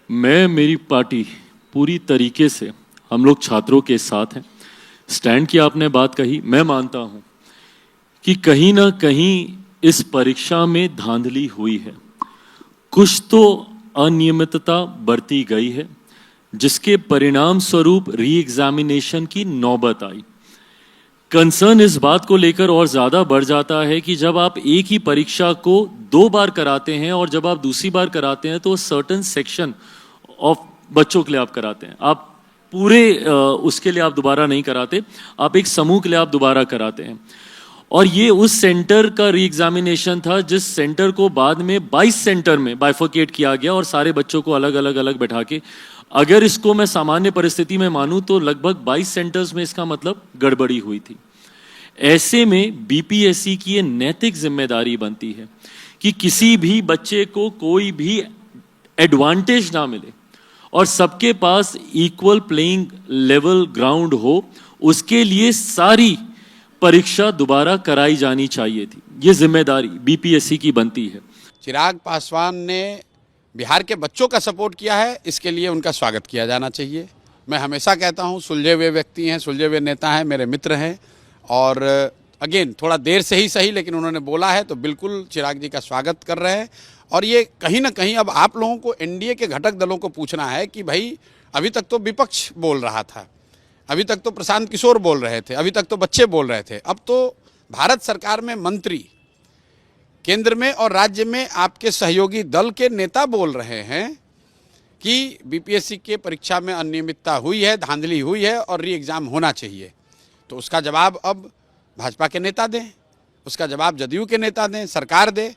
मैं मेरी पार्टी पूरी तरीके से हम लोग छात्रों के साथ हैं। स्टैंड की आपने बात कही, मैं मानता हूं कि कहीं ना कहीं इस परीक्षा में धांधली हुई है, कुछ तो अनियमितता बरती गई है, जिसके परिणाम स्वरूप री एग्जामिनेशन की नौबत आई। कंसर्न इस बात को लेकर और ज़्यादा बढ़ जाता है कि जब आप एक ही परीक्षा को 2 बार कराते हैं और जब आप दूसरी बार कराते हैं तो सर्टेन सेक्शन ऑफ बच्चों के लिए आप कराते हैं, आप पूरे उसके लिए आप दोबारा नहीं कराते, आप एक समूह के लिए आप दोबारा कराते हैं। और ये उस सेंटर का री एग्जामिनेशन था जिस सेंटर को बाद में 22 सेंटर में बाइफर्केट किया गया और सारे बच्चों को अलग अलग अलग बैठा के, अगर इसको मैं सामान्य परिस्थिति में मानूं तो लगभग 22 सेंटर्स में इसका मतलब गड़बड़ी हुई थी। ऐसे में बीपीएससी की ये नैतिक जिम्मेदारी बनती है कि किसी भी बच्चे को कोई भी एडवांटेज ना मिले और सबके पास इक्वल प्लेइंग लेवल ग्राउंड हो, उसके लिए सारी परीक्षा दोबारा कराई जानी चाहिए थी। ये जिम्मेदारी बीपीएससी की बनती है। चिराग पासवान ने बिहार के बच्चों का सपोर्ट किया है, इसके लिए उनका स्वागत किया जाना चाहिए। मैं हमेशा कहता हूं, सुलझे हुए व्यक्ति हैं, सुलझे हुए नेता हैं, मेरे मित्र हैं और अगेन थोड़ा देर से ही सही लेकिन उन्होंने बोला है तो बिल्कुल चिराग जी का स्वागत कर रहे हैं। और ये कहीं ना कहीं अब आप लोगों को एनडीए के घटक दलों को पूछना है कि भाई अभी तक तो विपक्ष बोल रहा था, अभी तक तो प्रशांत किशोर बोल रहे थे, अभी तक तो बच्चे बोल रहे थे, अब तो भारत सरकार में मंत्री, केंद्र में और राज्य में आपके सहयोगी दल के नेता बोल रहे हैं कि बीपीएससी के परीक्षा में अनियमितता हुई है, धांधली हुई है और री एग्ज़ाम होना चाहिए। तो उसका जवाब अब भाजपा के नेता दें, उसका जवाब जदयू के नेता दें, सरकार दे।